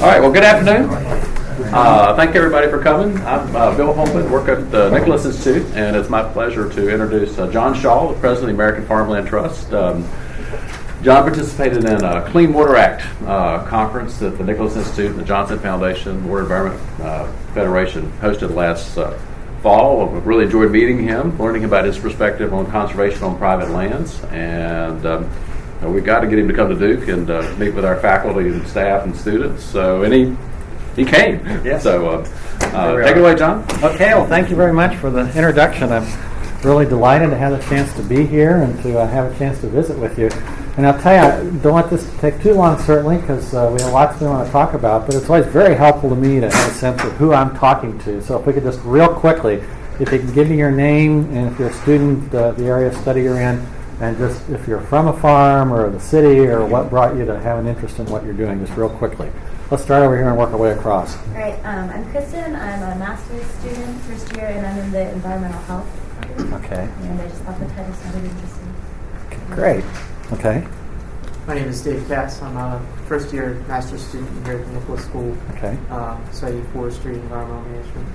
All right, well, good afternoon. Thank everybody for coming. I'm Bill Holman, work at the Nicholas Institute, and it's my pleasure to introduce Jon Scholl, the president of the American Farmland Trust. John participated in a Clean Water Act conference that the Nicholas Institute and the Johnson Foundation Water Environment Federation hosted last fall. I've really enjoyed meeting him, learning about his perspective on conservation on private lands, and we've got to get him to come to Duke and meet with our faculty and staff and students. So, and he came. Yes. So take it away, John. Okay, well, thank you very much for the introduction. I'm really delighted to have the chance to be here and to have a chance to visit with you. And I'll tell you, I don't want this to take too long, certainly, because we have lots we want to talk about, but it's always very helpful to me to have a sense of who I'm talking to. So if we could just real quickly, if you can give me your name, and if you're a student, the area of study you're in, and just if you're from a farm or the city or what brought you to have an interest in what you're doing, just real quickly. Let's start over here and work our way across. All right, I'm Kristen. I'm a master's student, first year, and I'm in the environmental health department. Okay. And I just thought the title sounded interesting. Great. Okay. My name is Dave Cass. I'm a first year master's student here at the Nicholas School. Okay. Studying forestry and environmental management.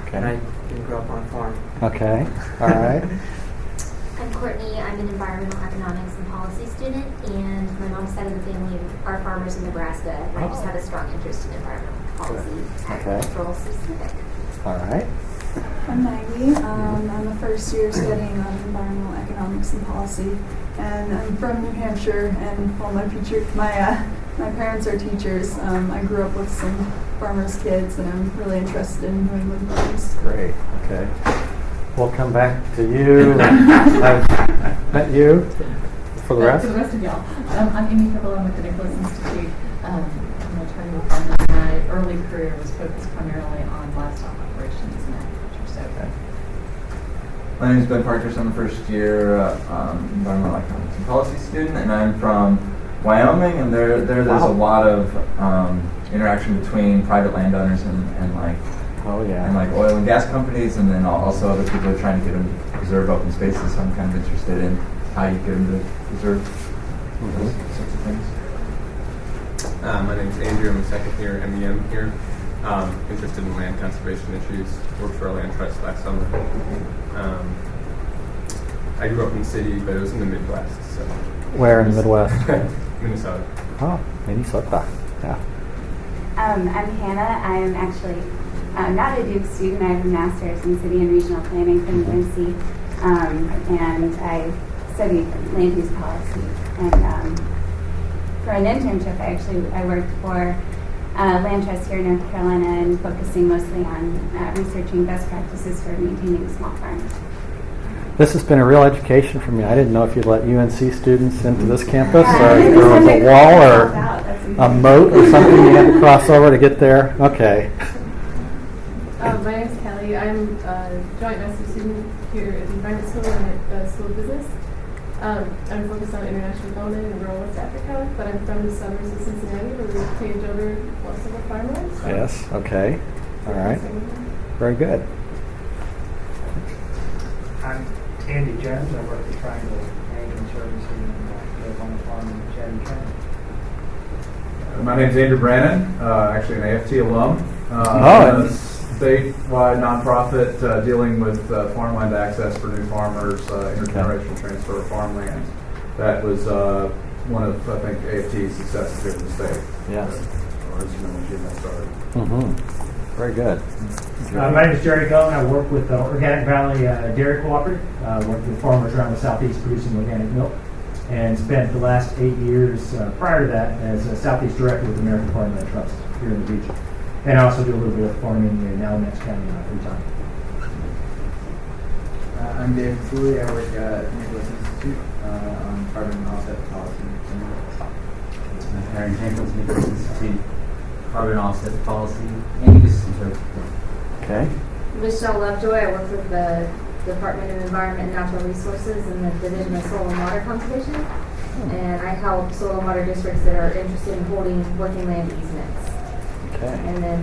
Okay. And I didn't grow up on a farm. Okay. All right. I'm Courtney. I'm an environmental economics and policy student, and my mom's side of the family are farmers in Nebraska, and I just have a strong interest in environmental policy, agricultural specific. All right. I'm Maggie. I'm a first year studying environmental economics and policy, and I'm from New Hampshire. And all my parents are teachers. I grew up with some farmers' kids, and I'm really interested in New England farms. Great. Okay. We'll come back to you. I've met you. For the rest? To the rest of y'all. I'm Amy Kibble. I'm with the Nicholas Institute. I'm an attorney with farmers. My early career was focused primarily on livestock operations and agriculture. So. Okay. My name is Ben Partridge. I'm a first year environmental economics and policy student, and I'm from Wyoming. And there's a lot of interaction between private landowners and like. Oh, yeah. And like oil and gas companies, and then also other people are trying to get them to preserve open spaces. So I'm kind of interested in how you get them to preserve those sorts of things. My name is Andrew. I'm a second year MEM here. Interested in land conservation issues. Worked for a land trust last summer. I grew up in the city, but it was in the Midwest. So. Where in the Midwest? Minnesota. Oh, Minnesota. Yeah. I'm Hannah. I'm actually not a Duke student. I have a master's in city and regional planning from UNC, and I studied land use policy. And for an internship, I worked for land trust here in North Carolina, and focusing mostly on researching best practices for maintaining small farms. This has been a real education for me. I didn't know if you'd let UNC students into this campus, or if there was a wall or a moat or something you had to cross over to get there. Okay. My name is Kelly. I'm a joint master's student here at the Environment School and at the School of Business. I'm focused on international development in rural West Africa, but I'm from the suburbs of Cincinnati, where we paved over most of our farmlands. So Yes. Okay. All right. Very good. I'm Andy Jones. I work at Triangle Ag and Services and live on the farm in Chattanooga County. My name is Andrew Brannon, actually an AFT alum. Statewide nonprofit dealing with farmland access for new farmers, intergenerational transfer of farmland. That was one of, I think, AFT's successes here in the state. Yes. Or as you know, when she got started. Mm-hmm. Very good. My name is Jerry Cohen. I work with Organic Valley Dairy Cooperative. Work with farmers around the southeast producing organic milk, and spent the last 8 years prior to that as a Southeast Director with American Farmland Trust here in the region. And I also do a little bit of farming in Alamance County in my free time. I'm Dave Cooley. I work at Nicholas Institute on carbon offset policy. Aaron Jenkins, Nicholas Institute, carbon offset policy, and ecosystem. Okay. Michelle Lovejoy. I work with the Department of Environment and Natural Resources and the Division of Soil and Water Conservation. And I help soil and water districts that are interested in holding working land easements. Okay. And then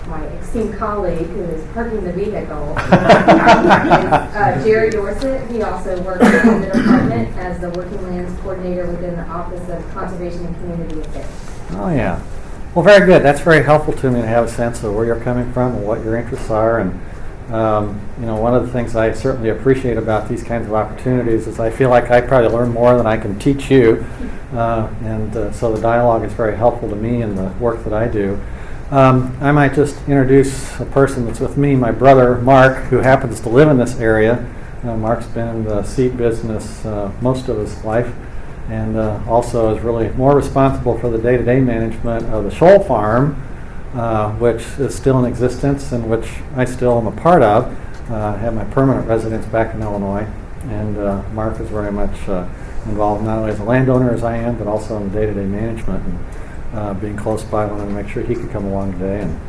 my esteemed colleague, who is parking the vehicle, is Jerry Dorsett. He also works in the department as the Working Lands Coordinator within the Office of Conservation and Community Affairs. Oh, yeah. Well, very good. That's very helpful to me to have a sense of where you're coming from and what your interests are. And one of the things I certainly appreciate about these kinds of opportunities is I feel like I probably learn more than I can teach you, so the dialogue is very helpful to me in the work that I do. I might just introduce a person that's with me, my brother Mark, who happens to live in this area. Mark's been in the seed business most of his life, and also is really more responsible for the day-to-day management of the Scholl farm, which is still in existence and which I still am a part of. I have my permanent residence back in Illinois, and Mark is very much involved not only as a landowner as I am, but also in day-to-day management. And being close by, I wanted to make sure he could come along today and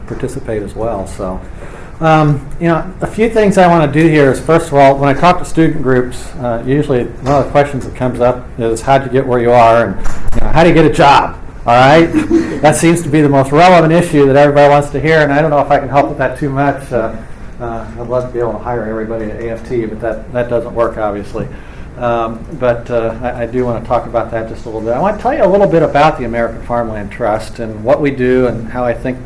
participate as well. So, a few things I want to do here is, first of all, when I talk to student groups, usually one of the questions that comes up is, how'd you get where you are, and how do you get a job? All right? That seems to be the most relevant issue that everybody wants to hear, and I don't know if I can help with that too much. I'd love to be able to hire everybody at AFT, but that doesn't work, obviously. But I do want to talk about that just a little bit. I want to tell you a little bit about the American Farmland Trust and what we do and how I think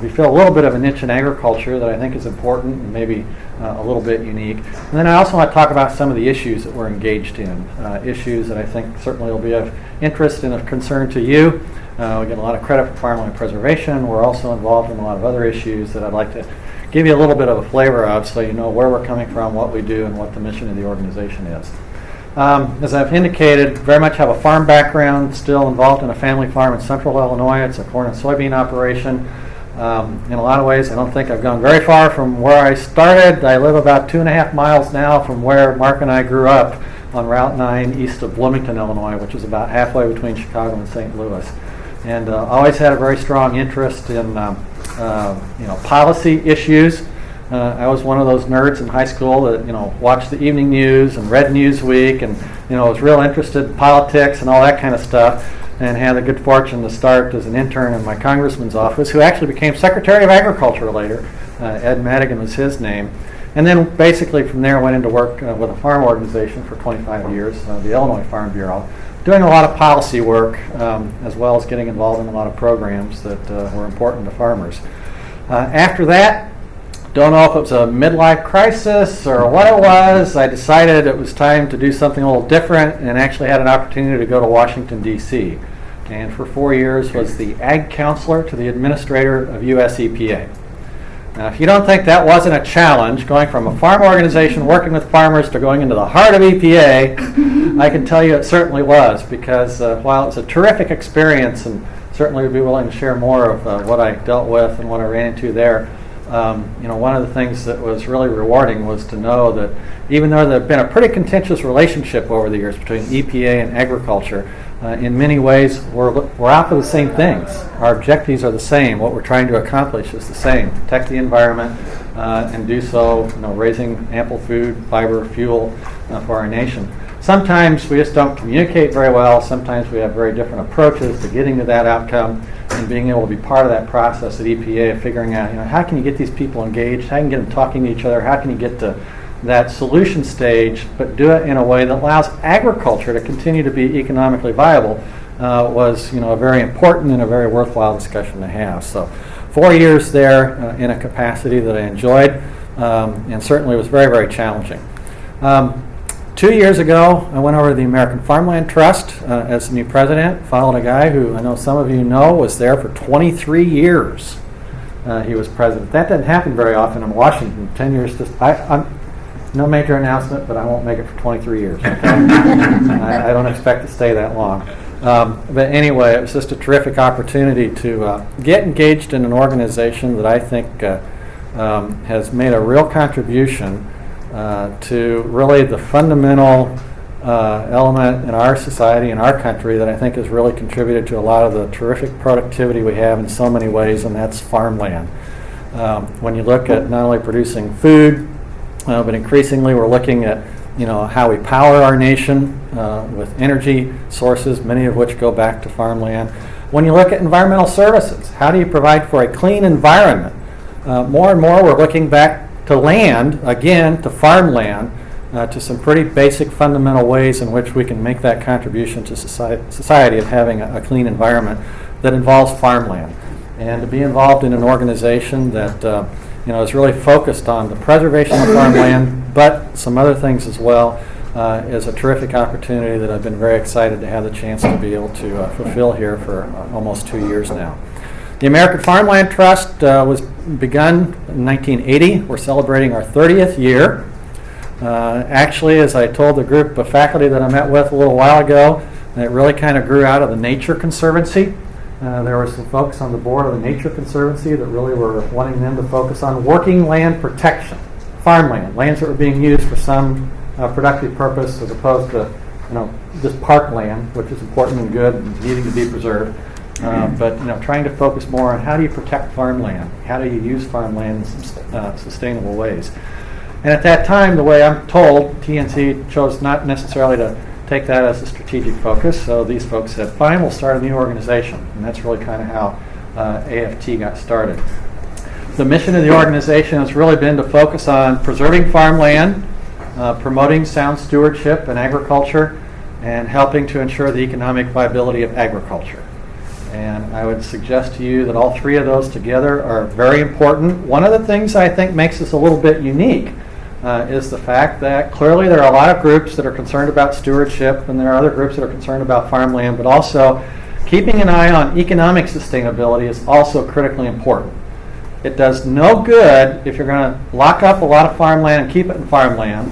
we fill a little bit of a niche in agriculture that I think is important and maybe a little bit unique. And then I also want to talk about some of the issues that we're engaged in, issues that I think certainly will be of interest and of concern to you. We get a lot of credit for farmland preservation. We're also involved in a lot of other issues that I'd like to give you a little bit of a flavor of so you know where we're coming from, what we do, and what the mission of the organization is. As I've indicated, very much have a farm background, still involved in a family farm in central Illinois. It's a corn and soybean operation. In a lot of ways, I don't think I've gone very far from where I started. I live about 2.5 miles now from where Mark and I grew up on Route 9 east of Bloomington, Illinois, which is about halfway between Chicago and St. Louis. And always had a very strong interest in policy issues. I was one of those nerds in high school that watched the evening news and read Newsweek, and was real interested in politics and all that kind of stuff, and had the good fortune to start as an intern in my congressman's office, who actually became Secretary of Agriculture later. Ed Madigan was his name. And then basically from there went into work with a farm organization for 25 years, the Illinois Farm Bureau, doing a lot of policy work as well as getting involved in a lot of programs that were important to farmers. After that, don't know if it was a midlife crisis or what it was, I decided it was time to do something a little different and actually had an opportunity to go to Washington, D.C. And for 4 years was the ag counselor to the administrator of US EPA. Now, if you don't think that wasn't a challenge, going from a farm organization working with farmers to going into the heart of EPA, I can tell you it certainly was, because while it was a terrific experience, and certainly would be willing to share more of what I dealt with and what I ran into there, one of the things that was really rewarding was to know that even though there had been a pretty contentious relationship over the years between EPA and agriculture, in many ways we're out for the same things. Our objectives are the same. What we're trying to accomplish is the same: protect the environment and do so, raising ample food, fiber, fuel for our nation. Sometimes we just don't communicate very well. Sometimes we have very different approaches to getting to that outcome, and being able to be part of that process at EPA of figuring out, how can you get these people engaged, how can you get them talking to each other, how can you get to that solution stage, but do it in a way that allows agriculture to continue to be economically viable, was a very important and a very worthwhile discussion to have. So 4 years there in a capacity that I enjoyed, and certainly was very, very challenging. 2 years ago, I went over to the American Farmland Trust as the new president, followed a guy who I know some of you know was there for 23 years. He was president. That doesn't happen very often in Washington. 10 years, I'm no major announcement, but I won't make it for 23 years. Okay? I don't expect to stay that long. But anyway, it was just a terrific opportunity to get engaged in an organization that I think has made a real contribution to really the fundamental element in our society, in our country, that I think has really contributed to a lot of the terrific productivity we have in so many ways, and that's farmland. When you look at not only producing food, but increasingly we're looking at how we power our nation with energy sources, many of which go back to farmland. When you look at environmental services, how do you provide for a clean environment? More and more we're looking back to land, again, to farmland, to some pretty basic fundamental ways in which we can make that contribution to society of having a clean environment that involves farmland. And to be involved in an organization that is really focused on the preservation of farmland, but some other things as well, is a terrific opportunity that I've been very excited to have the chance to be able to fulfill here for almost 2 years now. The American Farmland Trust was begun in 1980. We're celebrating our 30th year. Actually, as I told the group of faculty that I met with a little while ago, it really kind of grew out of the Nature Conservancy. There were some folks on the board of the Nature Conservancy that really were wanting them to focus on working land protection, farmland, lands that were being used for some productive purpose as opposed to just parkland, which is important and good and needing to be preserved. But trying to focus more on how do you protect farmland, how do you use farmland in sustainable ways. And at that time, the way I'm told, TNC chose not necessarily to take that as a strategic focus. So these folks said, fine, we'll start a new organization. And that's really kind of how AFT got started. The mission of the organization has really been to focus on preserving farmland, promoting sound stewardship and agriculture, and helping to ensure the economic viability of agriculture. And I would suggest to you that all three of those together are very important. One of the things I think makes us a little bit unique is the fact that clearly there are a lot of groups that are concerned about stewardship, and there are other groups that are concerned about farmland, but also keeping an eye on economic sustainability is also critically important. It does no good if you're going to lock up a lot of farmland and keep it in farmland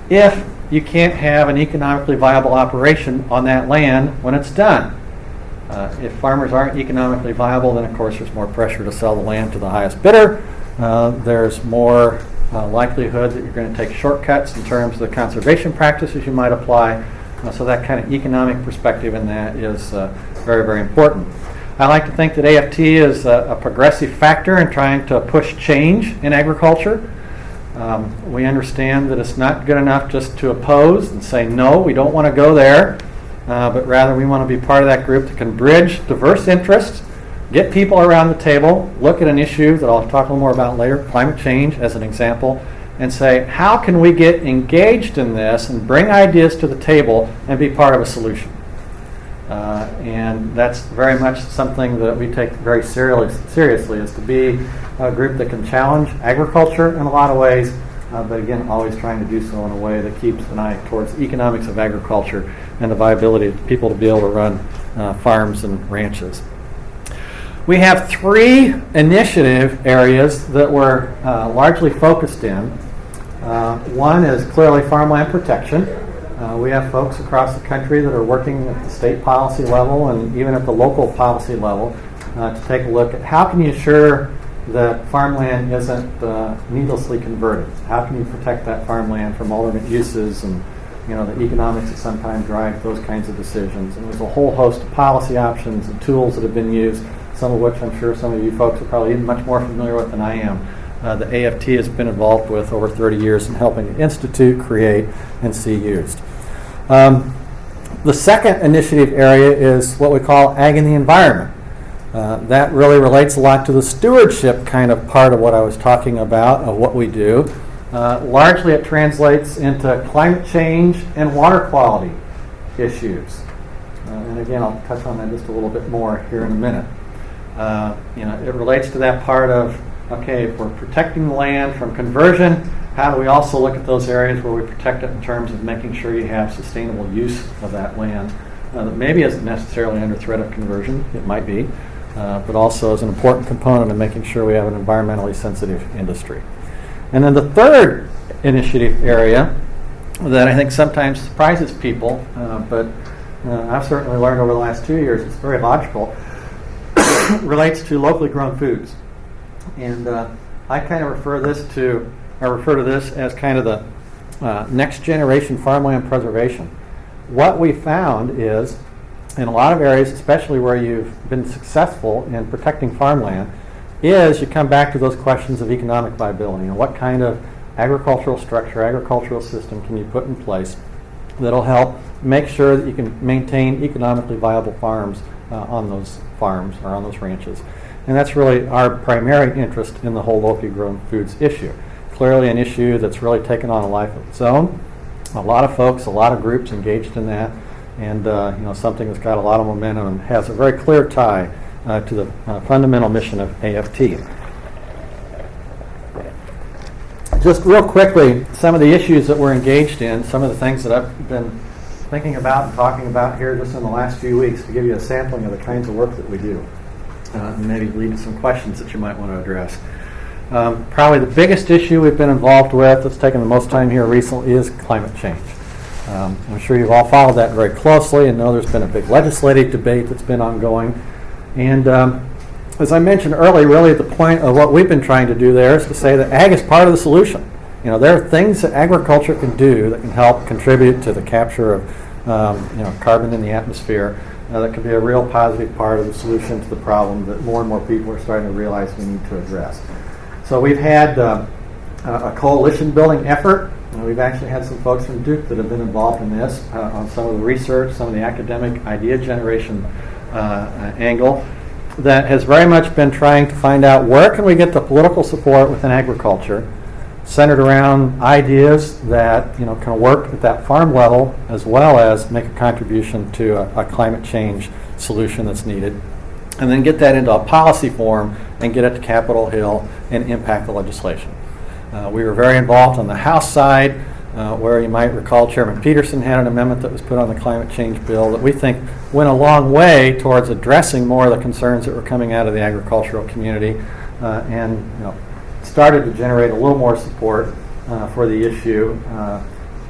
if you can't have an economically viable operation on that land when it's done. If farmers aren't economically viable, then of course there's more pressure to sell the land to the highest bidder. There's more likelihood that you're going to take shortcuts in terms of the conservation practices you might apply. So that kind of economic perspective in that is very, very important. I like to think that AFT is a progressive factor in trying to push change in agriculture. We understand that it's not good enough just to oppose and say, no, we don't want to go there. But rather we want to be part of that group that can bridge diverse interests, get people around the table, look at an issue that I'll talk a little more about later, climate change as an example, and say, how can we get engaged in this and bring ideas to the table and be part of a solution? And that's very much something that we take very seriously, is to be a group that can challenge agriculture in a lot of ways, but again, always trying to do so in a way that keeps an eye towards economics of agriculture and the viability of people to be able to run farms and ranches. We have three initiative areas that we're largely focused in. One is clearly farmland protection. We have folks across the country that are working at the state policy level and even at the local policy level to take a look at how can you ensure that farmland isn't needlessly converted. How can you protect that farmland from alternate uses and the economics that sometimes drive those kinds of decisions. And there's a whole host of policy options and tools that have been used, some of which I'm sure some of you folks are probably even much more familiar with than I am. The AFT has been involved with over 30 years in helping the Institute create and see used. The second initiative area is what we call Ag and the Environment. That really relates a lot to the stewardship kind of part of what I was talking about, of what we do. Largely it translates into climate change and water quality issues. And again, I'll touch on that just a little bit more here in a minute. It relates to that part of, okay, if we're protecting the land from conversion, how do we also look at those areas where we protect it in terms of making sure you have sustainable use of that land that maybe isn't necessarily under threat of conversion, it might be, but also is an important component of making sure we have an environmentally sensitive industry. And then the third initiative area that I think sometimes surprises people, but I've certainly learned over the last 2 years, it's very logical, relates to locally grown foods. And I kind of refer to this as kind of the next generation farmland preservation. What we found is, in a lot of areas, especially where you've been successful in protecting farmland, is you come back to those questions of economic viability and what kind of agricultural structure, agricultural system can you put in place that'll help make sure that you can maintain economically viable farms on those farms or on those ranches. And that's really our primary interest in the whole locally grown foods issue. clearly an issue that's really taken on a life of its own. A lot of folks, a lot of groups engaged in that, and something that's got a lot of momentum and has a very clear tie to the fundamental mission of AFT. Just real quickly, some of the issues that we're engaged in, some of the things that I've been thinking about and talking about here just in the last few weeks to give you a sampling of the kinds of work that we do, and maybe lead to some questions that you might want to address. Probably the biggest issue we've been involved with that's taken the most time here recently is climate change. I'm sure you've all followed that very closely and know there's been a big legislative debate that's been ongoing. And as I mentioned earlier, really the point of what we've been trying to do there is to say that ag is part of the solution. There are things that agriculture can do that can help contribute to the capture of carbon in the atmosphere that can be a real positive part of the solution to the problem that more and more people are starting to realize we need to address. So we've had a coalition building effort. We've actually had some folks from Duke that have been involved in this on some of the research, some of the academic idea generation angle that has very much been trying to find out where can we get the political support within agriculture centered around ideas that can work at that farm level as well as make a contribution to a climate change solution that's needed, and then get that into a policy form and get it to Capitol Hill and impact the legislation. We were very involved on the House side, where you might recall Chairman Peterson had an amendment that was put on the climate change bill that we think went a long way towards addressing more of the concerns that were coming out of the agricultural community, and started to generate a little more support for the issue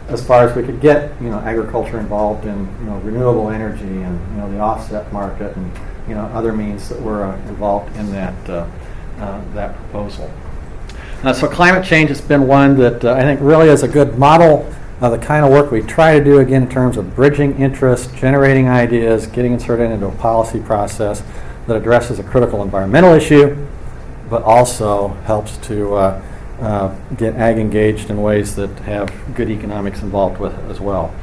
as far as we could get agriculture involved in renewable energy and the offset market and other means that were involved in that proposal. So climate change has been one that I think really is a good model of the kind of work we try to do, again, in terms of bridging interest, generating ideas, getting inserted into a policy process that addresses a critical environmental issue, but also helps to get ag engaged in ways that have good economics involved with it as well.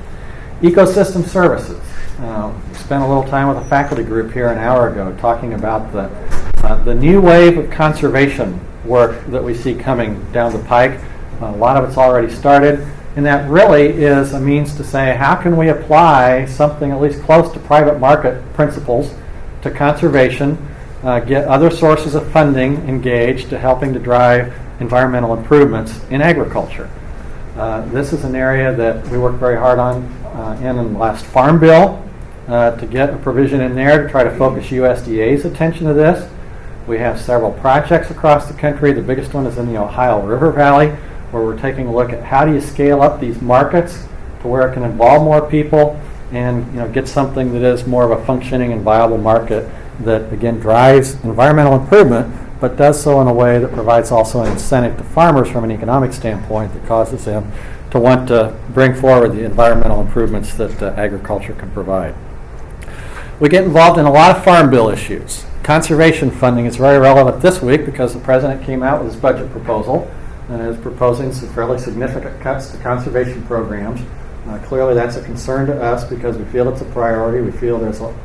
Ecosystem services. We spent a little time with a faculty group here an hour ago talking about the new wave of conservation work that we see coming down the pike. A lot of it's already started, and that really is a means to say how can we apply something at least close to private market principles to conservation, get other sources of funding engaged to helping to drive environmental improvements in agriculture. This is an area that we worked very hard on in the last Farm Bill to get a provision in there to try to focus USDA's attention to this. We have several projects across the country. The biggest one is in the Ohio River Valley, where we're taking a look at how do you scale up these markets to where it can involve more people and get something that is more of a functioning and viable market that, again, drives environmental improvement, but does so in a way that provides also an incentive to farmers from an economic standpoint that causes them to want to bring forward the environmental improvements that agriculture can provide. We get involved in a lot of Farm Bill issues. Conservation funding is very relevant this week because the President came out with his budget proposal and is proposing some fairly significant cuts to conservation programs. Clearly that's a concern to us because we feel it's a priority. We feel there's a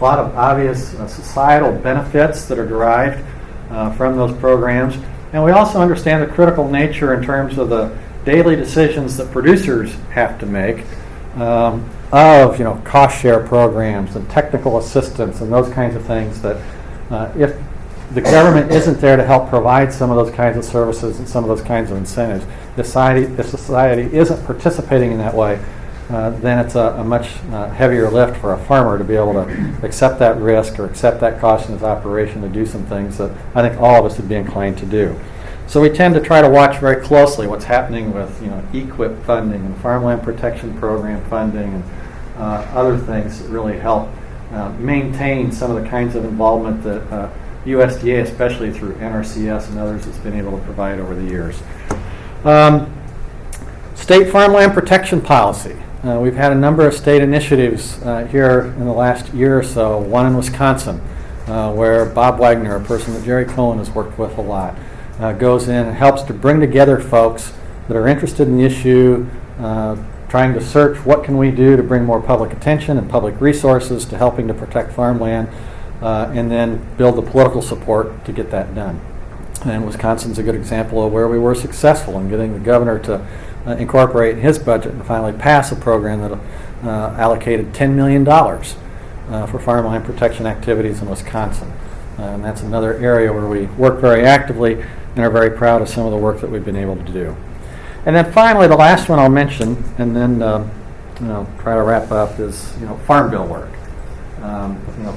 lot of obvious societal benefits that are derived from those programs. And we also understand the critical nature in terms of the daily decisions that producers have to make of cost share programs and technical assistance and those kinds of things that if the government isn't there to help provide some of those kinds of services and some of those kinds of incentives, if society isn't participating in that way, then it's a much heavier lift for a farmer to be able to accept that risk or accept that cost in his operation to do some things that I think all of us would be inclined to do. So we tend to try to watch very closely what's happening with EQIP funding and Farmland Protection Program funding and other things that really help maintain some of the kinds of involvement that USDA, especially through NRCS and others, has been able to provide over the years. State farmland protection policy. We've had a number of state initiatives here in the last year or so, one in Wisconsin, where Bob Wagner, a person that Jerry Cohen has worked with a lot, goes in and helps to bring together folks that are interested in the issue, trying to search what can we do to bring more public attention and public resources to helping to protect farmland, and then build the political support to get that done. And Wisconsin's a good example of where we were successful in getting the governor to incorporate in his budget and finally pass a program that allocated $10 million for farmland protection activities in Wisconsin. And that's another area where we work very actively and are very proud of some of the work that we've been able to do. And then finally, the last one I'll mention, and then try to wrap up, is Farm Bill work.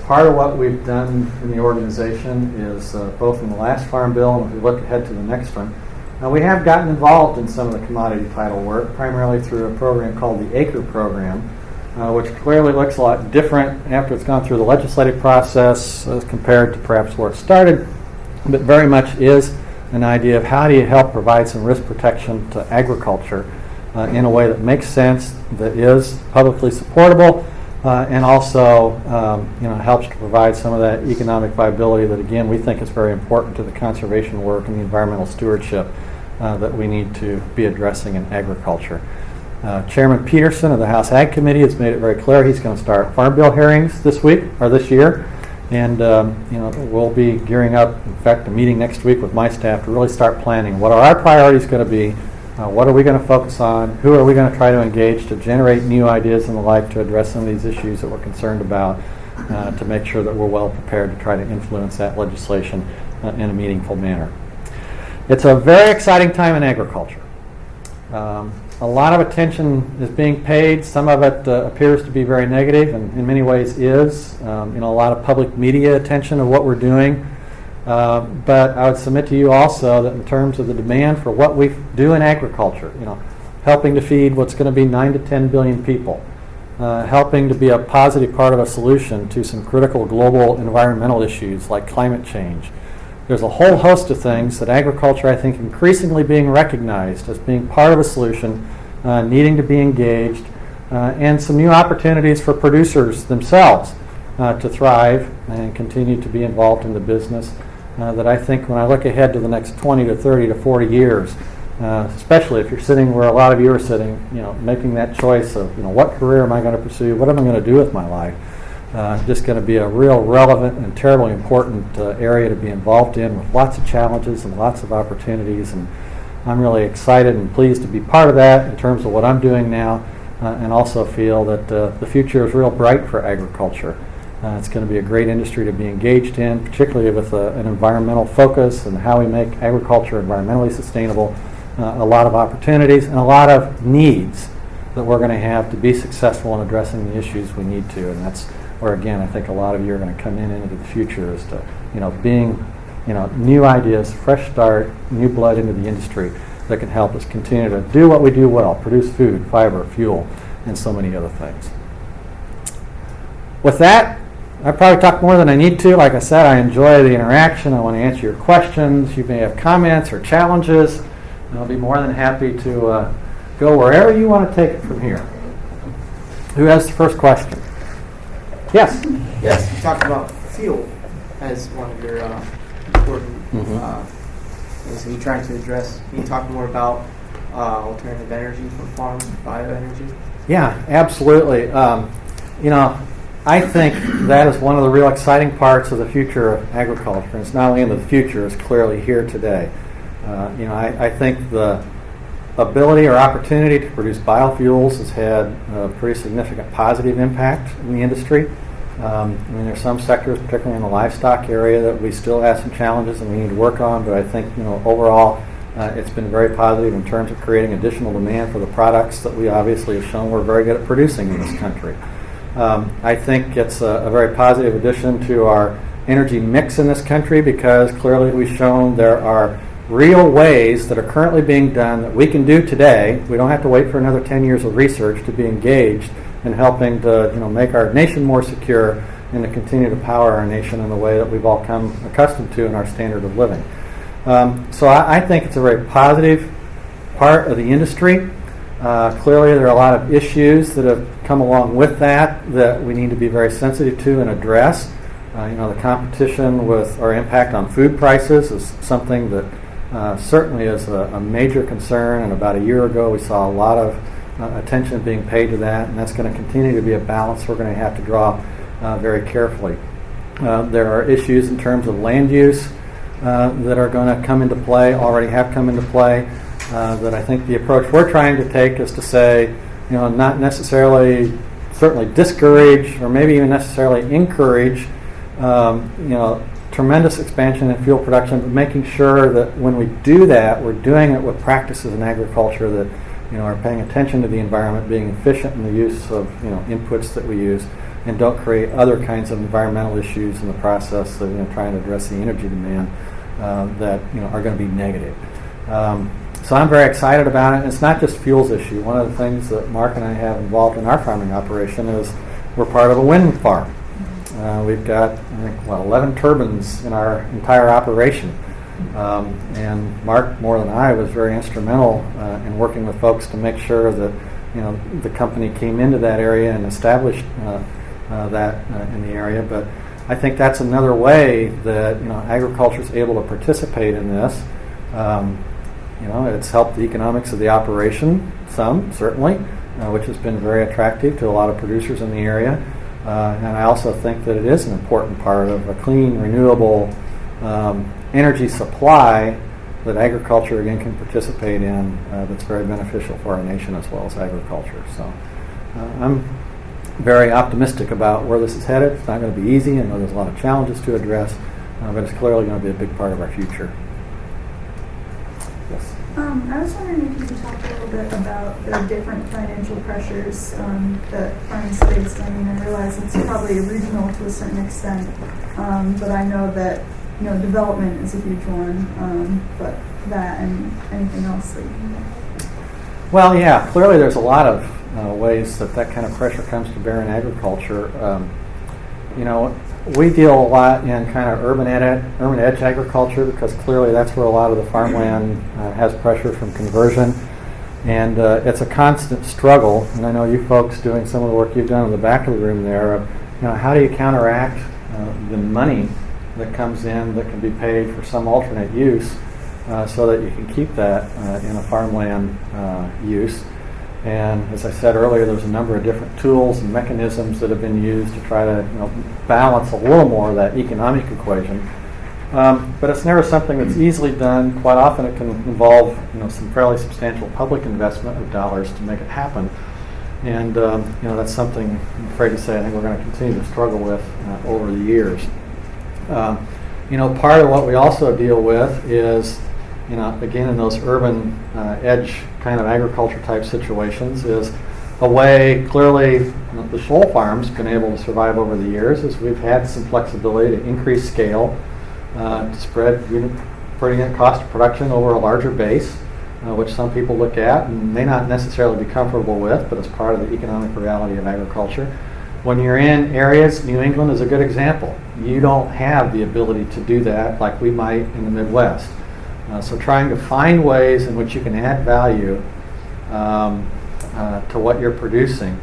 Part of what we've done in the organization is both in the last Farm Bill and if we look ahead to the next one, we have gotten involved in some of the commodity title work, primarily through a program called the ACRE program, which clearly looks a lot different after it's gone through the legislative process as compared to perhaps where it started, but very much is an idea of how do you help provide some risk protection to agriculture in a way that makes sense, that is publicly supportable, and also helps to provide some of that economic viability that, again, we think is very important to the conservation work and the environmental stewardship that we need to be addressing in agriculture. Chairman Peterson of the House Ag Committee has made it very clear he's going to start Farm Bill hearings this week or this year, and we'll be gearing up. In fact, a meeting next week with my staff to really start planning what are our priorities going to be. What are we going to focus on? Who are we going to try to engage to generate new ideas and the like to address some of these issues that we're concerned about to make sure that we're well prepared to try to influence that legislation in a meaningful manner. It's a very exciting time in agriculture. A lot of attention is being paid. Some of it appears to be very negative and in many ways is. A lot of public media attention of what we're doing. But I would submit to you also that in terms of the demand for what we do in agriculture, helping to feed what's going to be 9 to 10 billion people, helping to be a positive part of a solution to some critical global environmental issues like climate change. There's a whole host of things that agriculture, I think, increasingly being recognized as being part of a solution, needing to be engaged, and some new opportunities for producers themselves to thrive and continue to be involved in the business. That I think when I look ahead to the next 20 to 30 to 40 years, especially if you're sitting where a lot of you are sitting, making that choice of, what career am I going to pursue? What am I going to do with my life? Just going to be a real relevant and terribly important area to be involved in with lots of challenges and lots of opportunities. And I'm really excited and pleased to be part of that in terms of what I'm doing now and also feel that the future is real bright for agriculture. It's going to be a great industry to be engaged in, particularly with an environmental focus and how we make agriculture environmentally sustainable. A lot of opportunities and a lot of needs that we're going to have to be successful in addressing the issues we need to. And that's where, again, I think a lot of you are going to come into the future as to, being, new ideas, fresh start, new blood into the industry that can help us continue to do what we do well, produce food, fiber, fuel, and so many other things. With that, I probably talked more than I need to. Like I said, I enjoy the interaction. I want to answer your questions. You may have comments or challenges. And I'll be more than happy to go wherever you want to take it from here. Who has the first question? Yes? Yes, you talked about fuel as one of your important things that you're trying to address. Can you talk more about alternative energy from farms, bioenergy? Yeah, absolutely. I think that is one of the real exciting parts of the future of agriculture. And it's not only in the future, it's clearly here today. I think the ability or opportunity to produce biofuels has had a pretty significant positive impact in the industry. There's some sectors, particularly in the livestock area, that we still have some challenges and we need to work on, but I think, overall, it's been very positive in terms of creating additional demand for the products that we obviously have shown we're very good at producing in this country. I think it's a very positive addition to our energy mix in this country because clearly we've shown there are real ways that are currently being done that we can do today. We don't have to wait for another 10 years of research to be engaged in helping to make our nation more secure and to continue to power our nation in the way that we've all come accustomed to in our standard of living. So I think it's a very positive part of the industry. Clearly there are a lot of issues that have come along with that we need to be very sensitive to and address. The competition with our impact on food prices is something that certainly is a major concern, and about a year ago we saw a lot of attention being paid to that, and that's going to continue to be a balance we're going to have to draw very carefully. There are issues in terms of land use. that are going to come into play, already have come into play, that I think the approach we're trying to take is to say, not necessarily certainly discourage or maybe even necessarily encourage tremendous expansion in fuel production, but making sure that when we do that, we're doing it with practices in agriculture that are paying attention to the environment, being efficient in the use of inputs that we use, and don't create other kinds of environmental issues in the process of trying to address the energy demand that are going to be negative. So I'm very excited about it. It's not just fuels issue. One of the things that Mark and I have involved in our farming operation is we're part of a wind farm. We've got 11 turbines in our entire operation. And Mark, more than I, was very instrumental in working with folks to make sure that the company came into that area and established that in the area. But I think that's another way that agriculture is able to participate in this. It's helped the economics of the operation some, certainly, which has been very attractive to a lot of producers in the area. And I also think that it is an important part of a clean, renewable energy supply that agriculture, again, can participate in that's very beneficial for our nation as well as agriculture. So I'm very optimistic about where this is headed. It's not going to be easy. I know there's a lot of challenges to address, but it's clearly going to be a big part of our future. Yes. I was wondering if you could talk a little bit about the different financial pressures that farms face. I mean, I realize it's probably regional to a certain extent, but I know that development is a huge one. But that and anything else that you can do. Well, yeah, clearly there's a lot of ways that kind of pressure comes to bear in agriculture. We deal a lot in kind of urban edge agriculture because clearly that's where a lot of the farmland has pressure from conversion, and it's a constant struggle. And I know you folks doing some of the work you've done in the back of the room there. How do you counteract the money that comes in that can be paid for some alternate use so that you can keep that in a farmland use? And as I said earlier, there's a number of different tools and mechanisms that have been used to try to balance a little more of that economic equation. But it's never something that's easily done. Quite often it can involve some fairly substantial public investment of dollars to make it happen. And that's something I'm afraid to say I think we're going to continue to struggle with over the years. Part of what we also deal with is again, in those urban edge kind of agriculture type situations is a way, clearly, the Scholl farm's been able to survive over the years is we've had some flexibility to increase scale, to spread per unit cost of production over a larger base, which some people look at and may not necessarily be comfortable with, but it's part of the economic reality of agriculture. When you're in areas, New England is a good example. You don't have the ability to do that like we might in the Midwest. So trying to find ways in which you can add value to what you're producing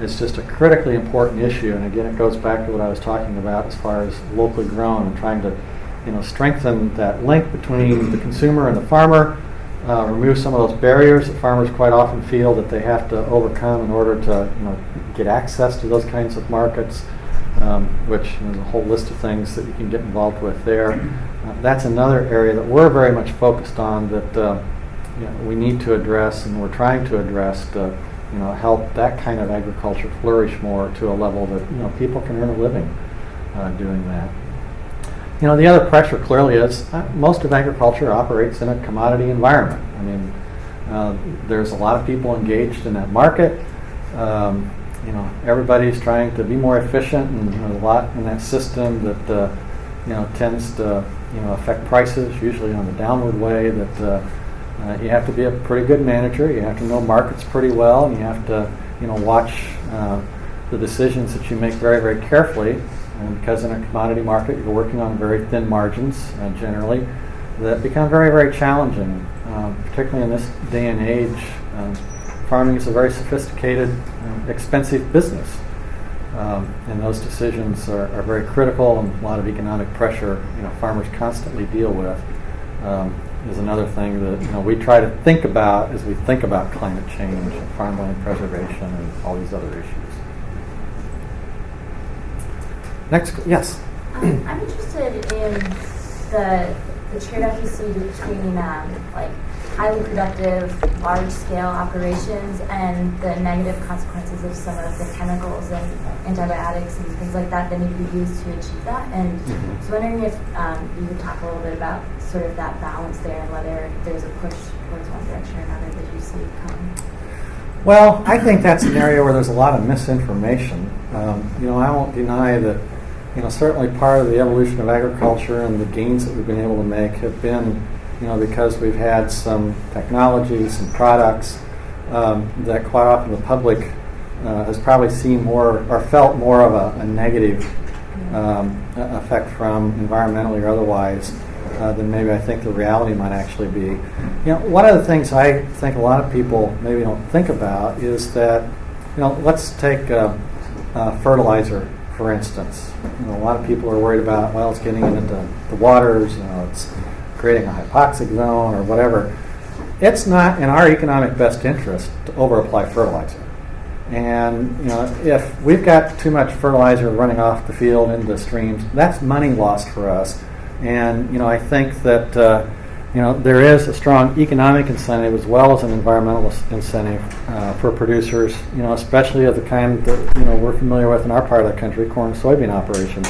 is just a critically important issue. And again, it goes back to what I was talking about as far as locally grown and trying to strengthen that link between the consumer and the farmer, remove some of those barriers that farmers quite often feel that they have to overcome in order to get access to those kinds of markets, which there's a whole list of things that you can get involved with there. That's another area that we're very much focused on that we need to address, and we're trying to address to help that kind of agriculture flourish more to a level that people can earn a living doing that. The other pressure clearly is most of agriculture operates in a commodity environment. I mean, there's a lot of people engaged in that market. Everybody's trying to be more efficient, and there's a lot in that system that tends to affect prices, usually on the downward way. That you have to be a pretty good manager. You have to know markets pretty well, and you have to watch the decisions that you make very, very carefully. And because in a commodity market you're working on very thin margins generally, that become very, very challenging, particularly in this day and age. Farming is a very sophisticated, expensive business, and those decisions are very critical, and a lot of economic pressure farmers constantly deal with is another thing that we try to think about as we think about climate change and farmland preservation and all these other issues. Next, yes. I'm interested in the the trade-off you see between like highly productive, large-scale operations and the negative consequences of some of the chemicals and antibiotics and things like that that need to be used to achieve that. And I was wondering if you could talk a little bit about sort of that balance there and whether there's a push towards one direction or another that you see coming. Well, I think that's an area where there's a lot of misinformation. I won't deny that, certainly part of the evolution of agriculture and the gains that we've been able to make have been, because we've had some technology, some products that quite often the public has probably seen more or felt more of a negative effect from environmentally or otherwise than maybe I think the reality might actually be. One of the things I think a lot of people maybe don't think about is that, let's take fertilizer, for instance. A lot of people are worried about, well, it's getting into the waters, it's creating a hypoxic zone or whatever. It's not in our economic best interest to over-apply fertilizer. And if we've got too much fertilizer running off the field into streams, that's money lost for us. And I think that there is a strong economic incentive as well as an environmental incentive for producers, especially of the kind that we're familiar with in our part of the country, corn and soybean operations.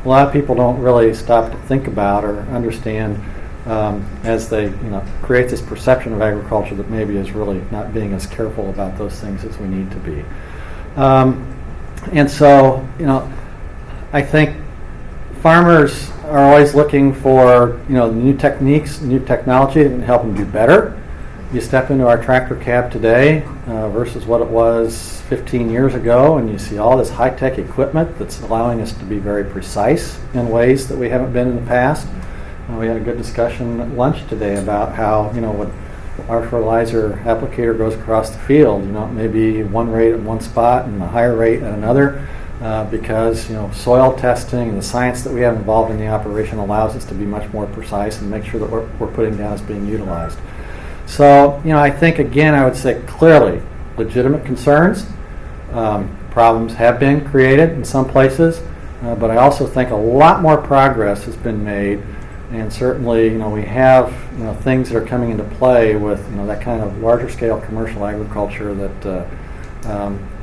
A lot of people don't really stop to think about or understand as they create this perception of agriculture that maybe is really not being as careful about those things as we need to be. And so I think farmers are always looking for new techniques, new technology that can help them do better. You step into our tractor cab today versus what it was 15 years ago, and you see all this high-tech equipment that's allowing us to be very precise in ways that we haven't been in the past. We had a good discussion at lunch today about how when our fertilizer applicator goes across the field, it may be one rate at one spot and a higher rate at another. Because soil testing and the science that we have involved in the operation allows us to be much more precise and make sure that what we're putting down is being utilized. So I think again I would say clearly legitimate concerns. Problems have been created in some places, but I also think a lot more progress has been made, and certainly we have things that are coming into play with that kind of larger scale commercial agriculture that.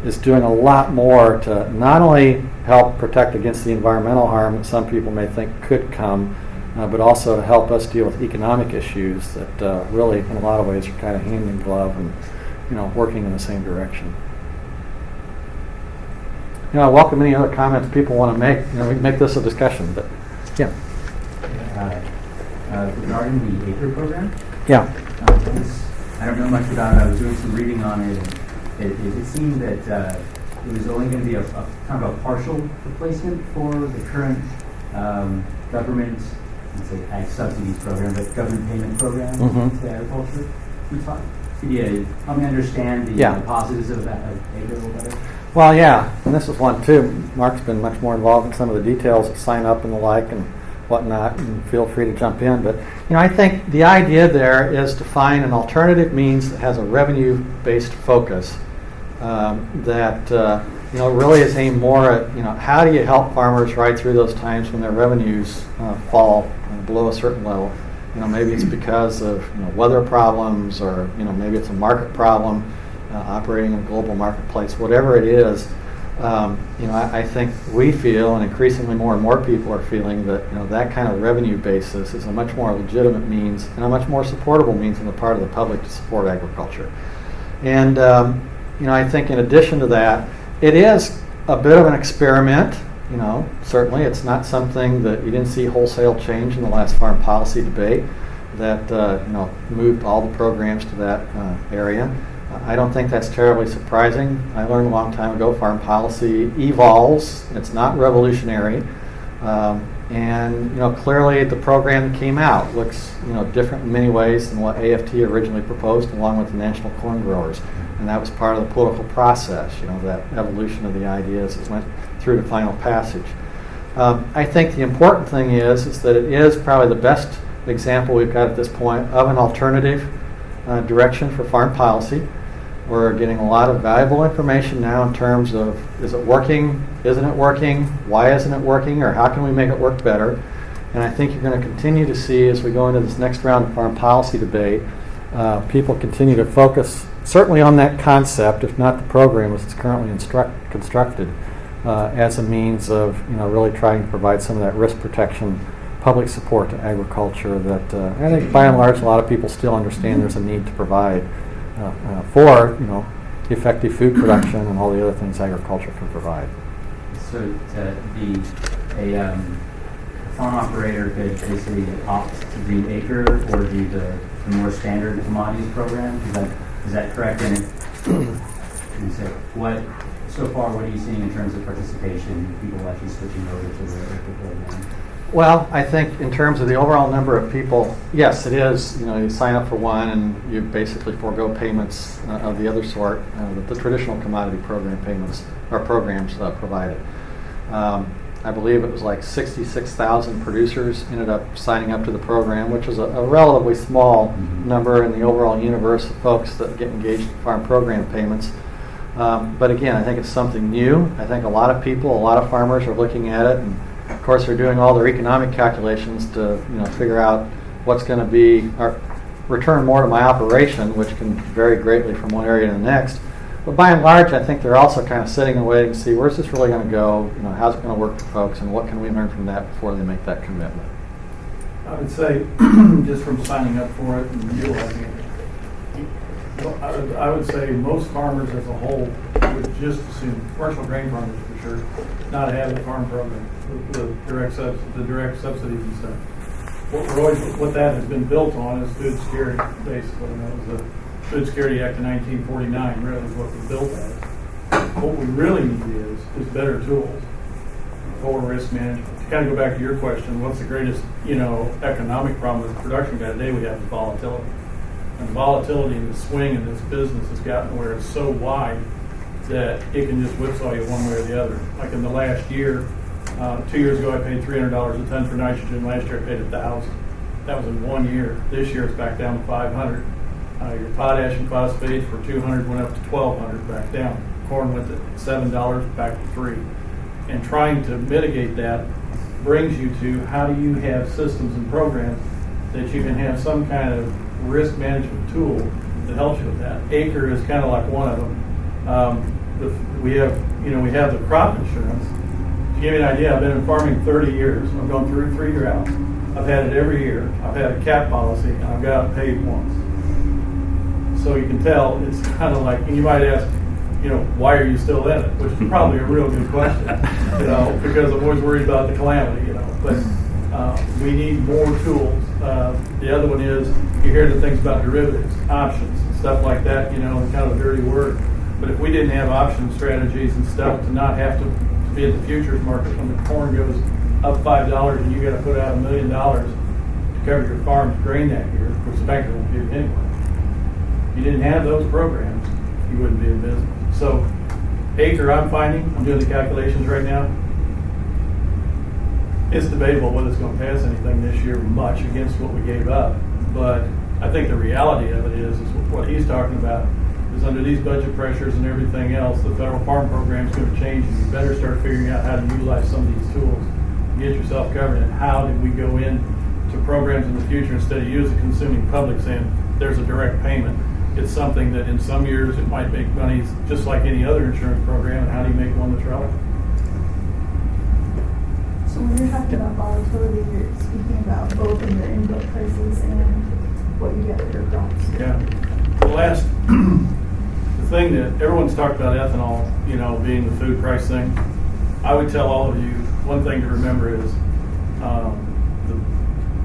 Is doing a lot more to not only help protect against the environmental harm that some people may think could come, but also to help us deal with economic issues that really, in a lot of ways, are kind of hand in glove and working in the same direction. I welcome any other comments people want to make. We can make this a discussion, but yeah. Regarding the ACRE program? Yeah. I don't know much about it. I was doing some reading on it. It seemed that it was only going to be a kind of a partial replacement for the current government, let's say ag subsidies program, but government payment program to agriculture. Could you help me understand the positives of that ACRE a little better? Well, yeah, and this is one too. Mark's been much more involved in some of the details of sign up and the like and whatnot, and feel free to jump in. But I think the idea there is to find an alternative means that has a revenue-based focus that really is aimed more at how do you help farmers right through those times when their revenues fall below a certain level. Maybe it's because of weather problems, or maybe it's a market problem, operating in a global marketplace. Whatever it is, I think we feel, and increasingly more and more people are feeling, that that kind of revenue basis is a much more legitimate means and a much more supportable means on the part of the public to support agriculture. And I think in addition to that, it is a bit of an experiment. Certainly it's not something that you didn't see wholesale change in the last farm policy debate that moved all the programs to that area. I don't think that's terribly surprising. I learned a long time ago farm policy evolves. It's not revolutionary. And clearly the program that came out looks different in many ways than what AFT originally proposed, along with the National Corn Growers. And that was part of the political process, that evolution of the ideas that went through to final passage. I think the important thing is that it is probably the best example we've got at this point of an alternative direction for farm policy. We're getting a lot of valuable information now in terms of, is it working, isn't it working, why isn't it working, or how can we make it work better? And I think you're going to continue to see, as we go into this next round of farm policy debate, people continue to focus certainly on that concept, if not the program as it's currently constructed, as a means of really trying to provide some of that risk protection, public support to agriculture that I think by and large a lot of people still understand there's a need to provide for effective food production and all the other things agriculture can provide. So to be a farm operator could basically opt to do acre or do the more standard commodities program. Is that correct? And so so far, what are you seeing in terms of participation, people actually switching over to the acre program? Well, I think in terms of the overall number of people, yes, it is. You sign up for one and you basically forego payments of the other sort that the traditional commodity program payments or programs provided. I believe it was like 66,000 producers ended up signing up to the program, which is a relatively small number in the overall universe of folks that get engaged in farm program payments. But again, I think it's something new. I think a lot of people, a lot of farmers are looking at it, and of course they're doing all their economic calculations to figure out what's going to be or return more to my operation, which can vary greatly from one area to the next. But by and large, I think they're also kind of sitting and waiting to see where's this really going to go, how's it going to work for folks, and what can we learn from that before they make that commitment. I would say, just from signing up for it and utilizing it, I would say most farmers as a whole would just assume, commercial grain farmers for sure, not have the farm program, the direct subsidies and stuff. What that has been built on is food security, basically. And that was the Food Security Act of 1949, really is what was built as. What we really need is better tools for risk management. To kind of go back to your question, what's the greatest economic problem with production today we have is volatility. And volatility and the swing in this business has gotten where it's so wide that it can just whipsaw you one way or the other. Like in the last year, 2 years ago I paid $300 a ton for nitrogen. Last year I paid $1,000. That was in 1 year. This year it's back down to $500. Your potash and phosphate for $200 went up to $1,200, back down. Corn went to $7, back to $3. And trying to mitigate that brings you to how do you have systems and programs that you can have some kind of risk management tool that helps you with that. Acre is kind of like one of them. We have the crop insurance. To give you an idea, I've been in farming 30 years. I've gone through 3 droughts. I've had it every year. I've had a cap policy, and I've got it paid once. So you can tell it's kind of like, and you might ask, why are you still in it? Which is probably a real good question, because I'm always worried about the calamity, But we need more tools. The other one is, you hear the things about derivatives, options, and stuff like that, kind of a dirty word. But if we didn't have option strategies and stuff to not have to be at the futures market when the corn goes up $5 and you got to put out $1 million to cover your farm's grain that year, which the banker won't give you anyway. If you didn't have those programs, you wouldn't be in business. So, acre, I'm doing the calculations right now. It's debatable whether it's going to pass anything this year much against what we gave up. But I think the reality of it is what he's talking about is under these budget pressures and everything else, the federal farm program is going to change, and you better start figuring out how to utilize some of these tools to get yourself covered. And how do we go into programs in the future instead of you as a consuming public saying there's a direct payment? It's something that in some years it might make money just like any other insurance program, and how do you make one that's relevant? So when you're talking about volatility, you're speaking about both in your input prices and what you get for your crops. Yeah. The thing that everyone's talked about ethanol, being the food price thing, I would tell all of you, one thing to remember is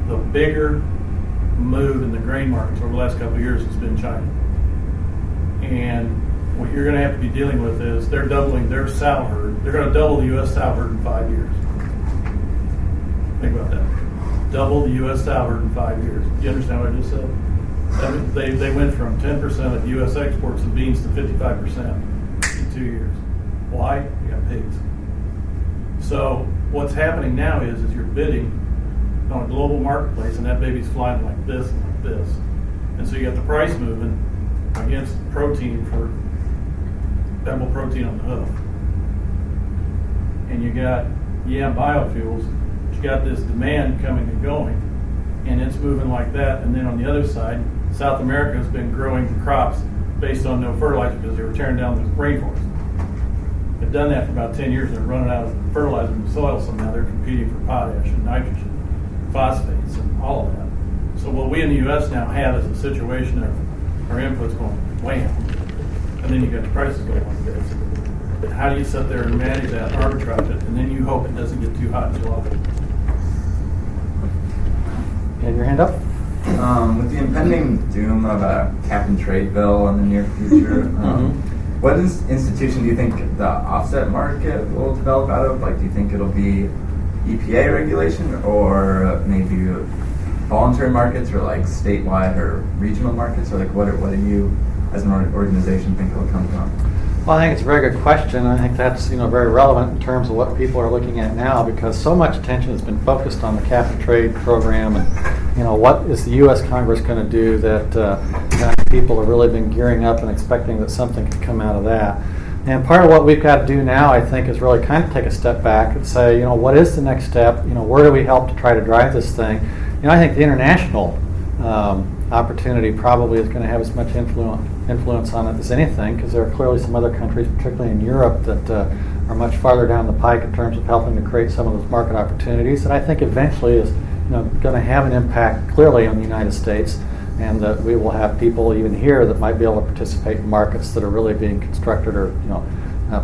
the bigger move in the grain markets over the last couple of years has been China. And what you're going to have to be dealing with is they're doubling their sow herd. They're going to double the U.S. sow herd in 5 years. Think about that. Double the U.S. sow herd in 5 years. Do you understand what I just said? They went from 10% of U.S. exports of beans to 55% in 2 years. Why? We got pigs. So what's happening now is you're bidding on a global marketplace, and that baby's flying like this and like this. And so you got the price moving against protein for edible protein on the hoof. And you got biofuels you got this demand coming and going, and it's moving like that. And then on the other side, South America has been growing crops based on no fertilizer because they were tearing down the rainforest. They've done that for about 10 years. They're running out of fertilizer in the soil, so now they're competing for potash and nitrogen, phosphates, and all of that. So what we in the U.S. now have is a situation of our inputs going wham, and then you got the prices going like this. But how do you sit there and manage that, arbitrage it, and then you hope it doesn't get too hot in July? You had your hand up? With the impending doom of a cap and trade bill in the near future, what institution do you think the offset market will develop out of? Like, do you think it'll be EPA regulation, or maybe voluntary markets, or like statewide or regional markets, or like what do you, as an organization, think it'll come from? Well, I think it's a very good question. I think that's very relevant in terms of what people are looking at now, because so much attention has been focused on the cap and trade program, and what is the U.S. Congress going to do that people have really been gearing up and expecting that something could come out of that. And part of what we've got to do now, I think, is really kind of take a step back and say, what is the next step? Where do we help to try to drive this thing? I think the international opportunity probably is going to have as much influence on it as anything, because there are clearly some other countries, particularly in Europe, that are much farther down the pike in terms of helping to create some of those market opportunities that I think eventually is going to have an impact clearly on the United States, and that we will have people even here that might be able to participate in markets that are really being constructed or